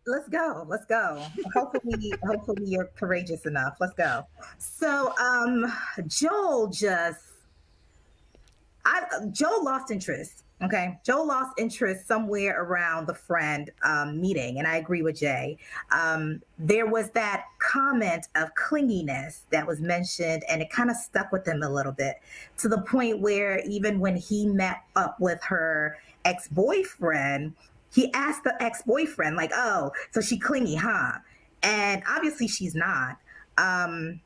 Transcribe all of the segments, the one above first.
Let's go. Let's go. Hopefully you're courageous enough. Let's go. So, Joel just Joe lost interest. Okay, Joe lost interest somewhere around the friend meeting, and I agree with Jay. There was that comment of clinginess that was mentioned, and it kind of stuck with him a little bit to the point where even when he met up with her ex boyfriend, he asked the ex boyfriend, like, "Oh, so she clingy, huh?" And obviously she's not. Um,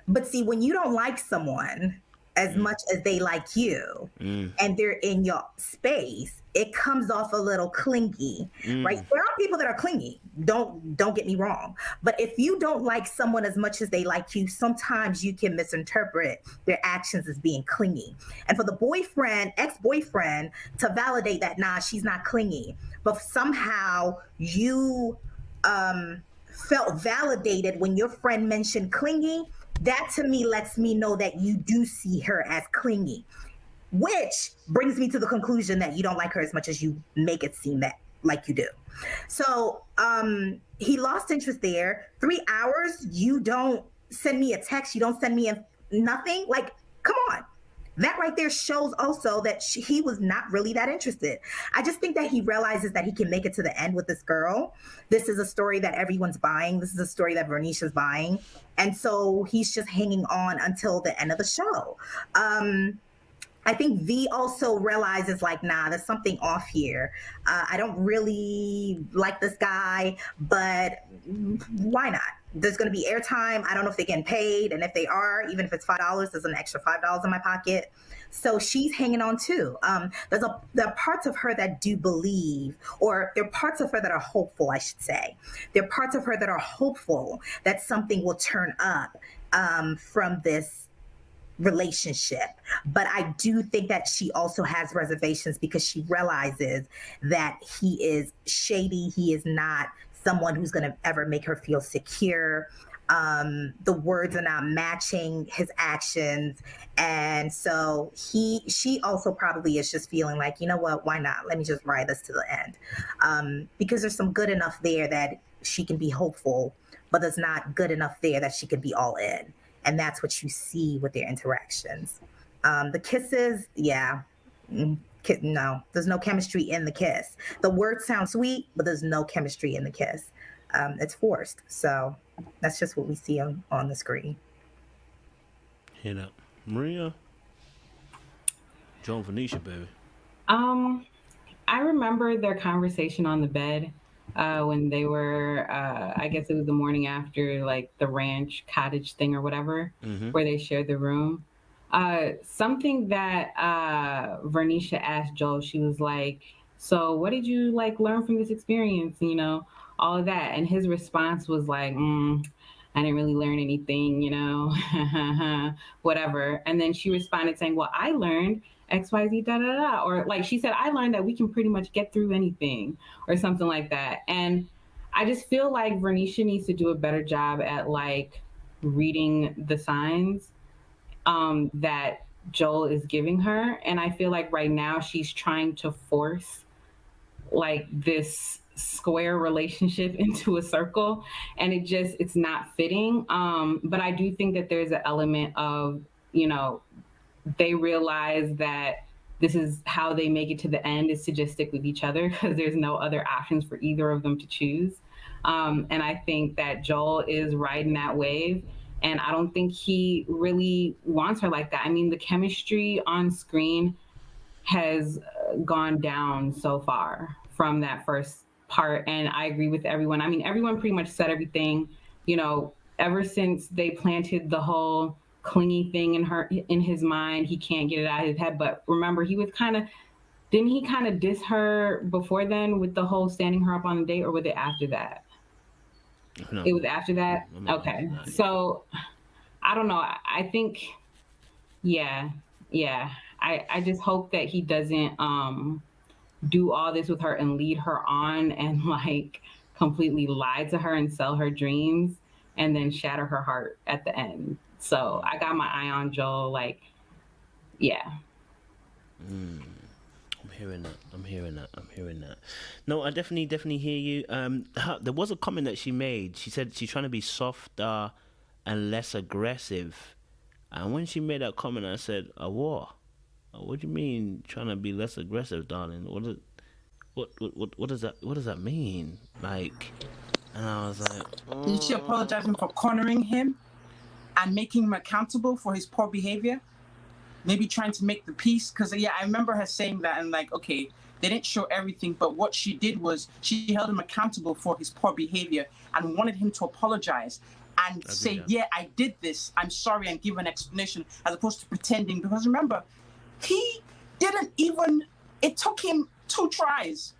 but see, when you don't like someone as Mm, much as they like you mm, and they're in your space, it comes off a little clingy, right? mm. There are people that are clingy. Don't get me wrong. But if you don't like someone as much as they like you, sometimes you can misinterpret their actions as being clingy. And for the boyfriend, ex-boyfriend to validate that, nah, she's not clingy, but somehow you felt validated when your friend mentioned clingy, that to me lets me know that you do see her as clingy, which brings me to the conclusion that you don't like her as much as you make it seem that like you do. So he lost interest there. 3 hours, you don't send me a text, you don't send me nothing. Like, come on. That right there shows also that he was not really that interested. I just think that he realizes that he can make it to the end with this girl. This is a story that everyone's buying. This is a story that Vernisha's buying. And so he's just hanging on until the end of the show. I think V also realizes like, nah, there's something off here. I don't really like this guy, but why not? There's going to be airtime. I don't know if they're getting paid, and if they are, even if it's $5, there's an extra $5 in my pocket. So she's hanging on too. There are parts of her that do believe, or there are parts of her that are hopeful, I should say. There are parts of her that are hopeful that something will turn up from this relationship. But I do think that she also has reservations because she realizes that he is shady. He is not someone who's going to ever make her feel secure. The words are not matching his actions. And so she also probably is just feeling like, you know what, why not? Let me just ride this to the end. Because there's some good enough there that she can be hopeful, but there's not good enough there that she could be all in. And that's what you see with their interactions. The kisses, yeah, no, there's no chemistry in the kiss. The words sound sweet, but there's no chemistry in the kiss. It's forced. So that's just what we see on the screen. Hit up. Maria, Joan Venetia, baby. Um, I remember their conversation on the bed when they were, I guess it was the morning after, like the ranch cottage thing or whatever, Mm-hmm. where they shared the room. Something that Vernisha asked Joel, she was like, "So, what did you like learn from this experience? You know, all of that." And his response was like, "I didn't really learn anything, you know, whatever." And then she responded saying, "Well, I learned XYZ da da da," or like she said, "I learned that we can pretty much get through anything," or something like that. And I just feel like Vernisha needs to do a better job at like reading the signs that Joel is giving her. And I feel like right now she's trying to force like this square relationship into a circle, and it's not fitting. But I do think that there's an element of, you know, they realize that this is how they make it to the end, is to just stick with each other because there's no other options for either of them to choose. And I think that Joel is riding that wave. And I don't think he really wants her like that. I mean, the chemistry on screen has gone down so far from that first part. And I agree with everyone. I mean, everyone pretty much said everything, you know, ever since they planted the whole clingy thing in his mind. He can't get it out of his head. But remember, he was kind of, didn't he kind of diss her before then with the whole standing her up on the date, or was it after that? No, It was after that. I remember after Okay, that. Yeah. so I don't know. I think, yeah, yeah. I just hope that he doesn't do all this with her and lead her on and like completely lie to her and sell her dreams and then shatter her heart at the end. So I got my eye on Joel. Like, yeah. hearing that. I'm hearing that. No, I definitely hear you. There was a comment that she made. She said she's trying to be softer and less aggressive. And when she made that comment, I said, what? What do you mean trying to be less aggressive, darling? What does that mean? Like, and I was like, Is she apologizing for cornering him and making him accountable for his poor behavior? Maybe trying to make the peace? Because, yeah, I remember her saying that, and like, okay, they didn't show everything, but what she did was she held him accountable for his poor behavior and wanted him to apologize and say, yeah, I did this, I'm sorry, and give an explanation, as opposed to pretending. Because remember, he didn't even, it took him 2 tries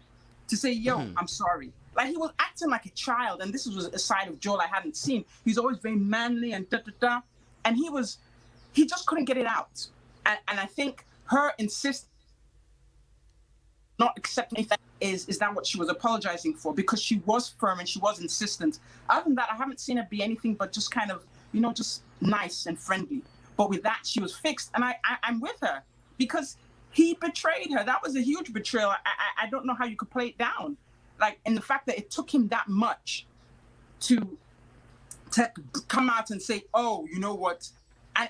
to say, yo, I'm sorry. Like, he was acting like a child, and this was a side of Joel I hadn't seen. He's always very manly and da-da-da, and he just couldn't get it out. And I think her insist not accepting anything is that what she was apologizing for, because she was firm and she was insistent. Other than that, I haven't seen her be anything but just kind of, just nice and friendly. But with that, she was fixed, and I'm with her, because he betrayed her. That was a huge betrayal. I don't know how you could play it down. Like, and the fact that it took him that much to come out and say, oh, you know what? And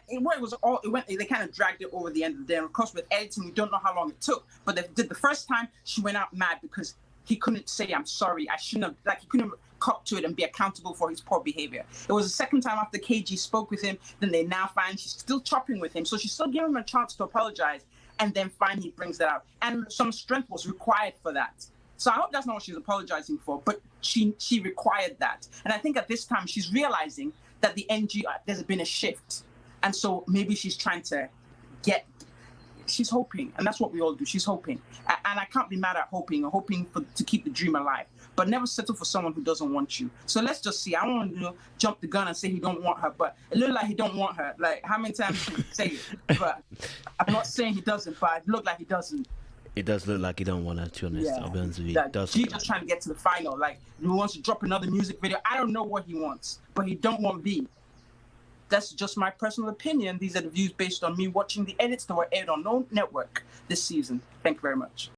they kind of dragged it over the end of the day. And of course, with editing, we don't know how long it took. But they did the first time, she went out mad because he couldn't say, I'm sorry. I shouldn't have, like, he couldn't cop to it and be accountable for his poor behavior. It was the second time after KG spoke with him, then they now find she's still chopping with him. So she's still giving him a chance to apologize. And then finally he brings that out. And some strength was required for that. So I hope that's not what she's apologizing for, but she required that. And I think at this time she's realizing that the NG, there's been a shift. And so maybe she's trying to she's hoping, and that's what we all do. She's hoping. And I can't be mad at hoping to keep the dream alive, but never settle for someone who doesn't want you. So let's just see. I don't want to jump the gun and say he don't want her, but it looks like he don't want her. Like, how many times should we say it? But I'm not saying he doesn't, but it looked like he doesn't. It does look like he don't want her, to be honest. Yeah. I'll be honest with you. He's just trying to get to the final. Like, he wants to drop another music video. I don't know what he wants, but he don't want V. That's just my personal opinion. These are the views based on me watching the edits that were aired on No Network this season. Thank you very much.